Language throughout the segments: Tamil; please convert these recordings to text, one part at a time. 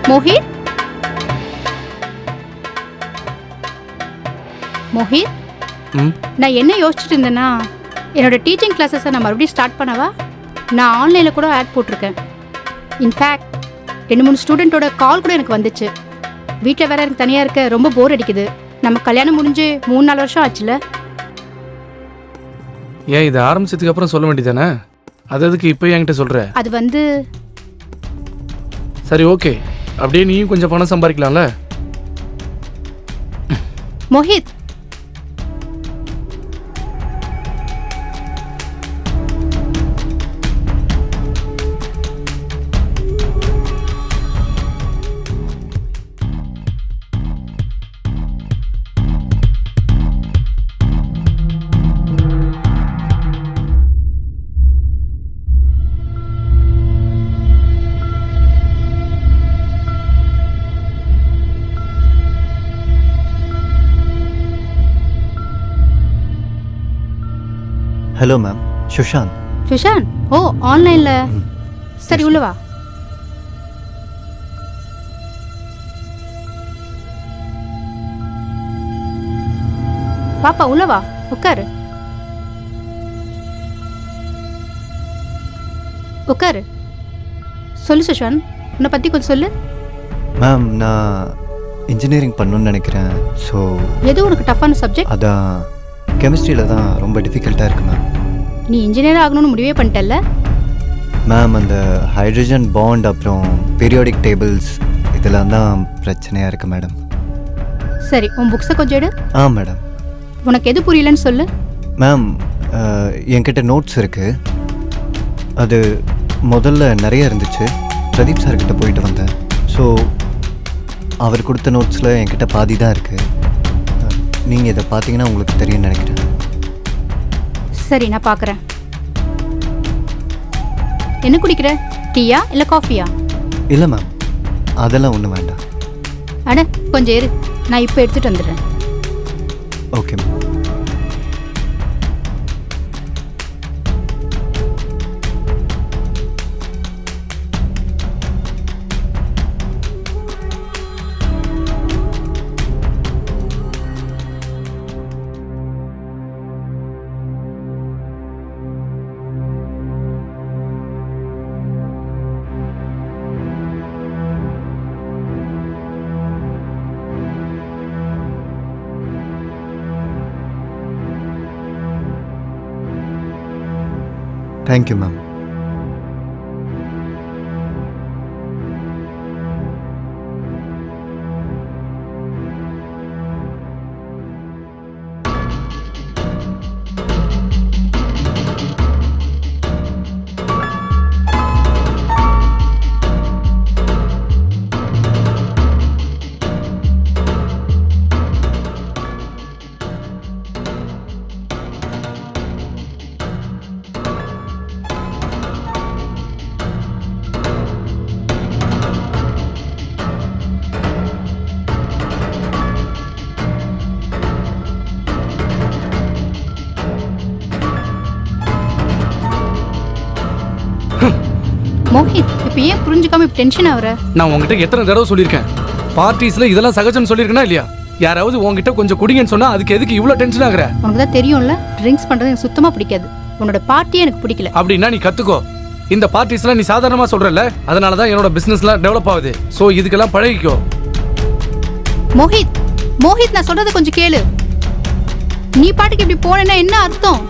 மோஹித் மோஹித் நான் என்ன யோசிச்சுட்டு இருந்தேன்னா என்னோட டீச்சிங் கிளாஸஸை நான் மறுபடியும் ஸ்டார்ட் பண்ணவா? நான் ஆன்லைனில் கூட ஆட் போட்டிருக்கேன். இன்ஃபேக்ட் 2-3 ஸ்டூடெண்ட்டோட கால் கூட எனக்கு வந்துச்சு. வீட்டில் வேற எனக்கு தனியாக இருக்க ரொம்ப போர் அடிக்குது. நம்ம கல்யாணம் முடிஞ்சு 3-4 வருஷம் ஆச்சுல. ஏன் இதை ஆரம்பிச்சதுக்கு அப்புறம் சொல்ல வேண்டியதானே? அது எதுக்கு இப்போ என்கிட்ட சொல்கிற? அது வந்து சரி ஓகே, அப்படியே நீயும் கொஞ்சம் பணம் சம்பாதிக்கலாம்ல. Mohit hello ma'am, Sushant. சுஷாந்த், ஓ ஆன்லைனில். சரி உள்ள வா. பாப்பா உள்ள வா, உட்காரு உட்காரு. சொல்லு சுஷாந்த், உன்னை பற்றி கொஞ்சம் சொல்லு. மேம், நான் இன்ஜினியரிங் பண்ணணும்னு நினைக்கிறேன். ஸோ எது உனக்கு டஃப்பான சப்ஜெக்ட்? அதான் கெமிஸ்ட்ரியில் தான் ரொம்ப டிஃபிகல்ட்டாக இருக்குது மேம். நீ இன்ஜினியர் ஆகணும்னு முடிவே பண்ணிட்டல்ல? மேம், அந்த ஹைட்ரஜன் பாண்ட் அப்புறம் பீரியாடிக் டேபிள்ஸ் இதெல்லாம் தான் பிரச்சனையாக இருக்குது மேடம். சரி, உன் புக்ஸை கொஞ்சம் எடு. மேடம். உனக்கு எது புரியலன்னு சொல்லு. மேம், என்கிட்ட நோட்ஸ் இருக்குது. அது முதல்ல நிறைய இருந்துச்சு. பிரதீப் சார்கிட்ட போயிட்டு வந்தேன். ஸோ அவர் கொடுத்த நோட்ஸில் என்கிட்ட பாதி தான் இருக்குது. நீங்கள் இதை பார்த்தீங்கன்னா உங்களுக்கு தெரியும்னு நினைக்கிறேன். சரி, நான் பார்க்குறேன். என்ன குடிக்கிற? டீயா இல்லை காஃபியா? இல்லை மேம், அதெல்லாம் ஒன்றும் வேண்டாம். அட கொஞ்சம் இரு, நான் இப்போ எடுத்துகிட்டு வந்துடுறேன். Okay ma'am. Thank you ma'am. Mohit, இப்போ ஏன் புரிஞ்சுக்காம இப்போ டென்ஷன் ஆகுற? நான் உங்ககிட்ட எத்தனை தடவை சொல்லியிருக்கேன், பார்ட்டிஸில் இதெல்லாம் சகஜம்னு சொல்லியிருக்கேனா இல்லையா? யாராவது உங்ககிட்ட கொஞ்சம் குடிங்கன்னு சொன்னால் அதுக்கு எதுக்கு இவ்வளோ டென்ஷன் ஆகுற? உனக்கு தான் தெரியும்ல, ட்ரிங்க்ஸ் பண்ணுறது எனக்கு சுத்தமாக பிடிக்காது. உன்னோட பார்ட்டியே எனக்கு பிடிக்கல. அப்படின்னா நீ கற்றுக்கோ. இந்த பார்ட்டிஸ்லாம் நீ சாதாரணமாக சொல்கிறல்ல, அதனால தான் என்னோட பிஸ்னஸ்லாம் டெவலப் ஆகுது. ஸோ இதுக்கெல்லாம் பழகிக்கோ. மோஹித், மோஹித், நான் சொல்கிறத கொஞ்சம் கேளு. நீ பாட்டுக்கு இப்படி போனேன்னா என்ன அர்த்தம்?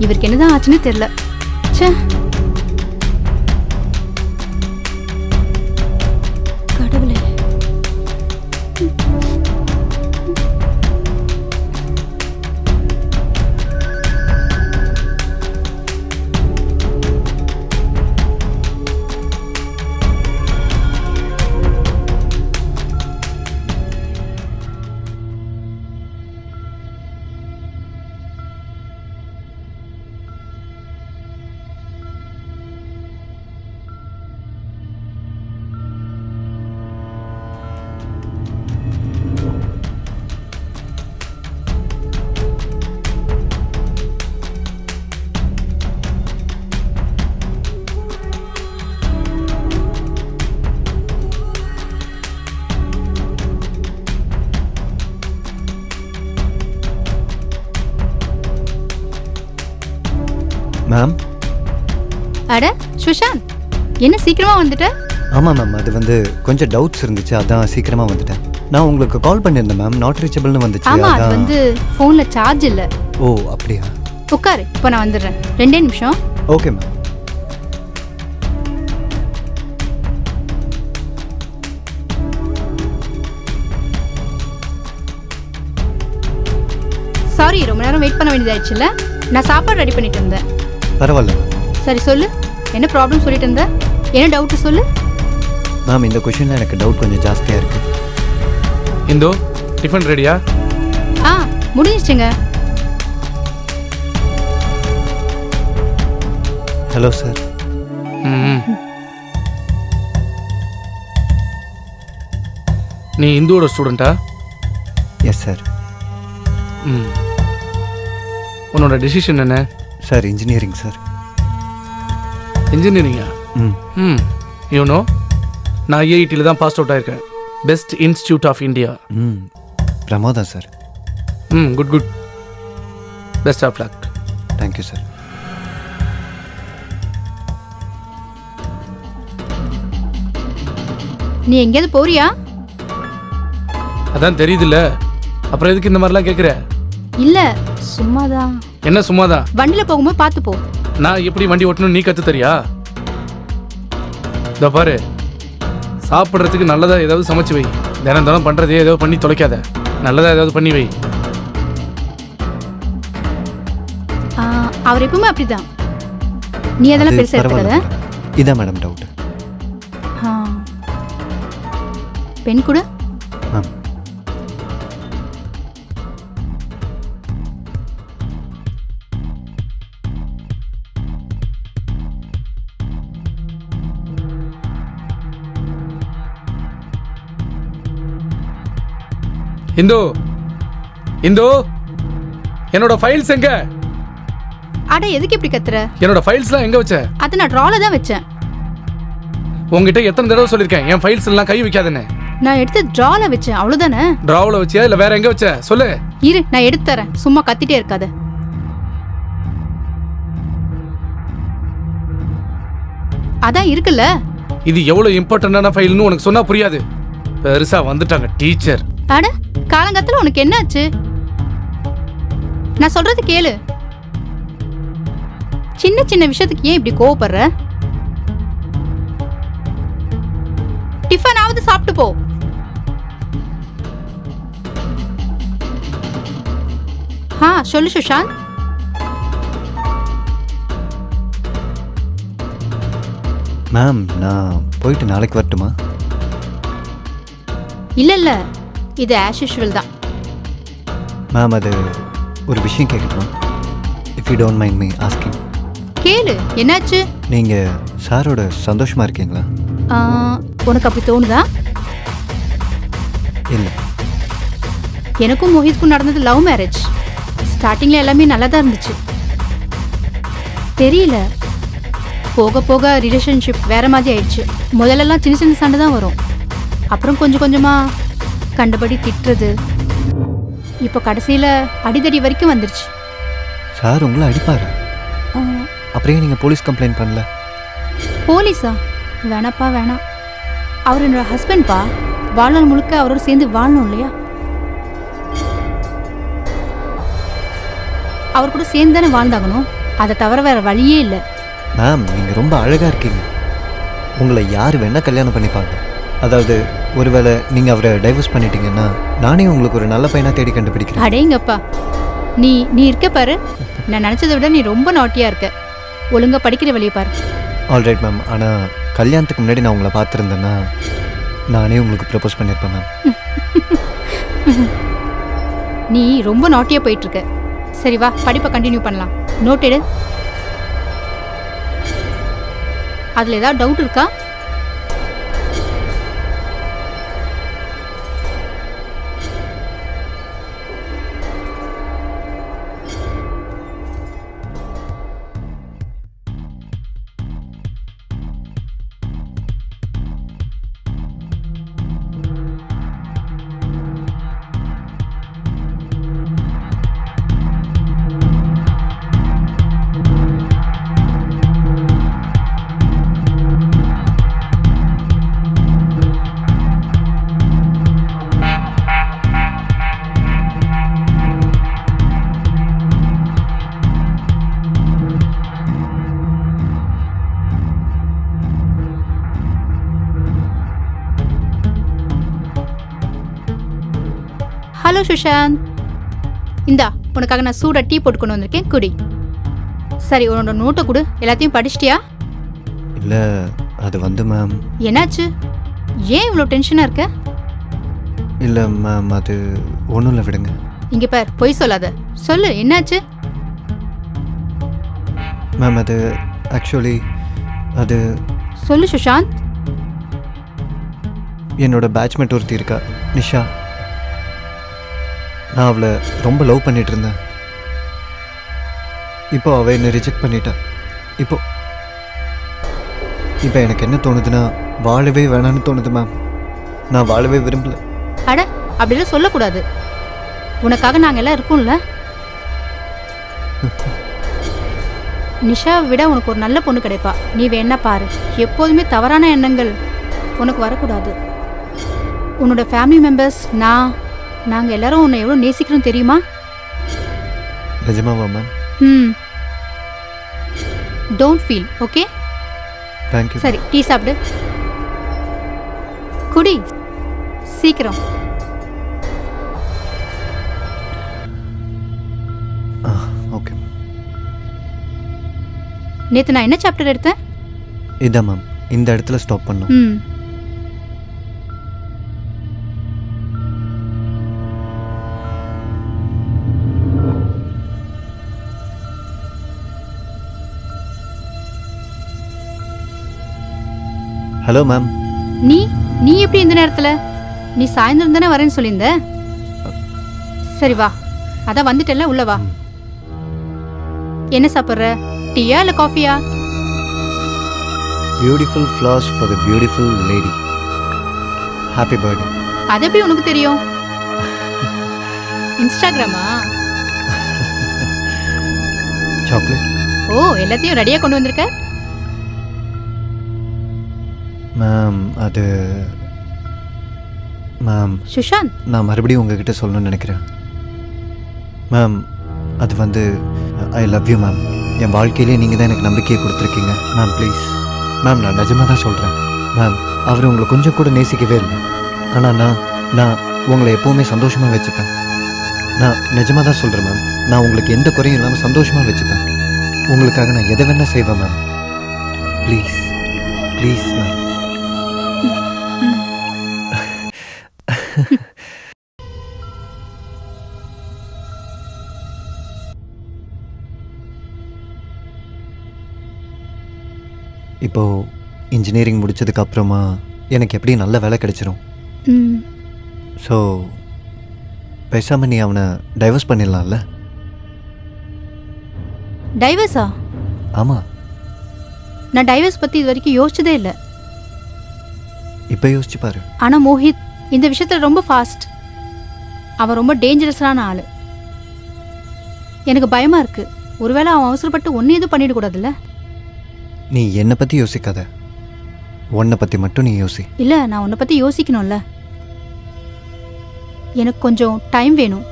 இவருக்கு என்னதான் ஆச்சுன்னு தெரியல. ச்சே, கடவுளே. அட சுஷாந்த், என்ன சீக்கிரமா வந்துட்ட? ஆமாம் மேம், அது வந்து கொஞ்சம் டவுட்ஸ் இருந்துச்சு, அதான் சீக்கிரமாக வந்துட்டேன். நான் உங்களுக்கு கால் பண்ணியிருந்தேன் மேம், நாட் ரீச்சபிள்னு வந்துச்சு. ஆமா, அது அதான். வந்து ஃபோன்ல சார்ஜ் இல்ல. ஓ அப்படியா? உட்காரு, இப்போ நான் வந்துடுறேன். 2 நிமிஷம். Okay ma'am. சாரி, ரொம்ப நேரம் வெயிட் பண்ண வேண்டியதாயிடுச்சுல்ல. நான் சாப்பாடு ரெடி பண்ணிட்டு இருந்தேன். பரவாயில்ல மேம். சரி சொல்லு, என்ன ப்ராப்ளம் சொல்லிட்டு இருந்த? என்ன டவுட் சொல்லு. மேம், இந்த கொஷினில் எனக்கு டவுட் கொஞ்சம் ஜாஸ்தியாக இருக்குது. இந்தோ டிஃபன் ரெடியா? ஆ முடிஞ்சிச்சுங்க. Hello sir. ம். நீ இந்துவோட ஸ்டூடெண்ட்டா? Yes sir. ம். உன்னோட டெசிஷன் என்ன? Sir engineering sir. இன்ஜினியரிங்கா? ம். ம். யூனோ நான் ஐஐடியில் தான் பாஸ் அவுட் ஆயிருக்கேன். Best institute of India. ம். பிரமாதம் சார். ம். Good good. Best of luck. Thank you sir. நீ எங்கேயாவது போறியா? அதான் தெரியுதுல்ல, அப்புறம் எதுக்கு இந்த மாதிரிலாம் கேட்குற? இல்ல, சும்மாதான். என்ன சும்மாதான்? வண்டியில போகும்போது பார்த்து போ. நான் எப்படி வண்டி ஓட்டணும் நீ கற்று தரியா? இதோ பாரு, சாப்பிட்றதுக்கு நல்லதா ஏதாவது சமைச்சு வை. தினம் தினம் பண்ணுறதே ஏதாவது பண்ணி தொலைக்காத. நல்லதா ஏதாவது பண்ணி வை. ஆ, அவர் எப்பவுமே அப்படிதான். நீ அதெல்லாம் அது பெருசா பரவாயில்ல எடுத்துக்காத. மேடம். இதான் மேடம் டவுட். ஆ. பெண் கூட மேம். இந்து, இந்து, என்னோட ஃபைல்ஸ் எங்க? அட எதுக்கு இப்படி கத்துற? என்னோட ஃபைல்ஸ்லாம் எங்க வச்ச? அதை நான் ட்ரால தான் வச்சேன். உங்ககிட்ட எத்தனை தடவை சொல்லியிருக்கேன் என் ஃபைல்ஸ் எல்லாம் கை வைக்காதுன்னு? நான் எடுத்து ட்ரால வச்சேன், அவ்வளவுதானே. டிராவில் வச்சியா இல்லை வேற எங்க வச்ச? சொல்லு. இரு, நான் எடுத்து தரேன். சும்மா கத்திட்டே இருக்காத. அதான் இருக்குல்ல. இது எவ்வளவு இம்பார்ட்டன்டான ஃபைல்னு உனக்கு சொன்னா புரியாது. பெருசா வந்துட்டாங்க டீச்சர். அட காலங்கத்துல உனக்கு என்னாச்சு? நான் சொல்றது கேளு. சின்ன சின்ன விஷயத்துக்கு ஏன் இப்படி கோவப்படுற? டிஃபனாவது சாப்பிட்டு போ. சொல்லு சுஷாந்த். மேம், நான் போயிட்டு நாளைக்கு வரட்டுமா? இல்ல இல்ல, இது ஆஸ் யூஷுவல் தான். மேம், அது ஒரு விஷயம் கேட்கட்டுமா? If you don't mind me asking. கேளு, என்னாச்சு? நீங்கள் சாரோட சந்தோஷமாக இருக்கீங்களா? ஆ, உனக்கு அப்படி தோணுதா? இல்லை. எனக்கும் மோஹித்க்கும் நடந்தது லவ் மேரேஜ். ஸ்டார்டிங்ல எல்லாமே நல்லா தான் இருந்துச்சு. தெரியல, போக போக ரிலேஷன்ஷிப் வேற மாதிரி ஆயிடுச்சு. முதல்லலாம் சின்ன சின்ன சண்டை தான் வரும். அப்புறம் கொஞ்சம் கொஞ்சமா கண்டபடி திட்டுறது, இப்போ கடைசியில அடிதடி வரைக்கும் வந்துருச்சு. சார் உங்களை அடிப்பாரு? ஆ, அப்படியே நீங்கள் போலீஸ் கம்ப்ளைண்ட் பண்ணல? போலீஸா? வேணாப்பா வேணாம். அவர் என்னோட ஹஸ்பண்ட்பா. வாழ்நாள் முழுக்க அவரோட சேர்ந்து வாழணும் இல்லையா? அவர் கூட சேர்ந்து தானே வாழ்ந்தாகணும். அதை தவிர வேற வழியே இல்லை. மேம், நீங்கள் ரொம்ப அழகாக இருக்கீங்க. உங்களை யார் வேணால் கல்யாணம் பண்ணிப்பாங்க. அதாவது ஒருவேளை நீங்கள் அவரை டைவர்ஸ் பண்ணிட்டீங்கன்னா நானே உங்களுக்கு ஒரு நல்ல பையனாக தேடி கண்டுபிடிக்கிறேன். அடேங்கப்பா, நீ நீ இருக்க பாரு. நான் நினச்சதை விட நீ ரொம்ப நாட்டியா இருக்க. ஒழுங்கா படிக்கிற வழியை பாரு. ஆல்ரைட் மேம், ஆனால் கல்யாணத்துக்கு முன்னாடி நான் உங்களை பார்த்துருந்தேன்னா நானே உங்களுக்கு ப்ரப்போஸ் பண்ணியிருப்பேன் மேம். நீ ரொம்ப நாட்டியா போயிட்டு இருக்க. சரி வா, படிப்பை கண்டினியூ பண்ணலாம். நோட் எடு. அதில் ஏதாவது டவுட் இருக்கா? ஹலோ சுஷாந்த், இந்தா உனக்காக நான் சூடாக டீ போட்டு கொண்டு வந்திருக்கேன், குடி. சரி, உன்னோட நோட்டை கொடு. எல்லாத்தையும் படிச்சிட்டியா? இல்லை அது வந்து மேம். என்னாச்சு? ஏன் இவ்வளோ டென்ஷனாக இருக்க? இல்லை மேம், அது ஒன்றும் இல்லை, விடுங்க. இங்கே பார், பொய் சொல்லாத. சொல்லு, என்னாச்சு? மேம் அது ஆக்சுவலி அது சொல்லு சுஷாந்த். என்னோட பேட்ச்மேட் ஒருத்தி இருக்கா, நிஷா. நான் அவளை ரொம்ப லவ் பண்ணிட்டு இருந்தேன். இப்போ அவள் என்னை ரிஜெக்ட் பண்ணிட்டா. இப்போ எனக்கு என்ன தோணுதுன்னா, வாழவே வேணான்னு தோணுது மேம். நான் வாழவே விரும்பல. அட, அப்படிலாம் சொல்லக்கூடாது. உனக்காக நாங்கள் எல்லாம் இருக்கோம்ல. நிஷாவை விட உனக்கு ஒரு நல்ல பொண்ணு கிடைப்பா. நீ வேணா பாரு. எப்போதுமே தவறான எண்ணங்கள் உனக்கு வரக்கூடாது. உன்னோட ஃபேமிலி மெம்பர்ஸ், நாங்கள் எல்லாரும் உன்னை எவ்வளோ நேசிக்கிறோம் தெரியுமா? நிஜமாவா ma'am? Don't feel, okay? Thank you. சரி, டீ சாப்பிடு. குடி சீக்கிரம். ஓகே. நேற்று நான் என்ன சாப்டர் எடுத்தேன்? இதான் மேம், இந்த இடத்துல ஸ்டாப் பண்ணோம். Hello ma'am. நீ எப்படி இந்த நேரத்துல? நீ சாயந்தரம் தானே வரேன்னு சொல்லியிருந்த. சரி வா, அதான் வந்துட்டல, உள்ள வா. என்ன சாப்பிட்ற? டீயா இல்ல காஃபியா? Beautiful flowers for the beautiful lady. Happy birthday. அது எப்படி உனக்கு தெரியும்? இன்ஸ்டாகிராமா? சாக்லேட். ஓ, எல்லாத்தையும் ரெடியா கொண்டு வந்திருக்க? மேம் அது மேம் சுஷாந்த், நான் மறுபடியும் உங்ககிட்ட சொல்லணும்னு நினைக்கிறேன். மேம் அது வந்து ஐ லவ் யூ மேம். என் வாழ்க்கையிலே நீங்கள் தான் எனக்கு நம்பிக்கையை கொடுத்துருக்கீங்க மேம். ப்ளீஸ் மேம், நான் நிஜமாக தான் சொல்கிறேன் மேம். அவர் உங்களை கொஞ்சம் கூட நேசிக்கவே இல்லை. ஆனால் நான் உங்களை எப்போவுமே சந்தோஷமாக வச்சுப்பேன். நான் நிஜமாக தான் சொல்கிறேன் மேம். நான் உங்களுக்கு எந்த குறையும் இல்லாமல் சந்தோஷமாக வச்சுப்பேன். உங்களுக்காக நான் எதை வேணால் செய்வேன் மேம். Please please ma'am. இப்போது இன்ஜினியரிங் முடித்ததுக்கு அப்புறமா எனக்கு எப்படி நல்ல வேலை கிடைச்சிரும். ஸோ பேசாமல் நீ அவனை டைவர்ஸ் பண்ணிடலாம்ல? டைவர்ஸா? ஆமாம். நான் டைவர்ஸ் பற்றி இது வரைக்கும் யோசிச்சதே இல்லை. இப்போ யோசிச்சு பாரு. ஆனால் மோஹித் இந்த விஷயத்தில் ரொம்ப ஃபாஸ்ட். அவன் ரொம்ப டேஞ்சரஸான ஆள். எனக்கு பயமாக இருக்குது. ஒருவேளை அவன் அவசரப்பட்டு ஒன்று எதுவும் பண்ணிடக்கூடாதுல்ல? நீ என்னை பற்றி யோசிக்காத, உன்னை பற்றி மட்டும் நீ யோசி. இல்லை, நான் உன்னை பற்றி யோசிக்கணும்ல. எனக்கு கொஞ்சம் டைம் வேணும்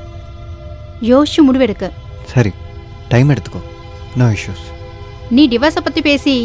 யோசிச்சு முடிவெடுக்க. சரி, டைம் எடுத்துக்கோ. No issues. நீ டிவோர்ஸை பற்றி பேசி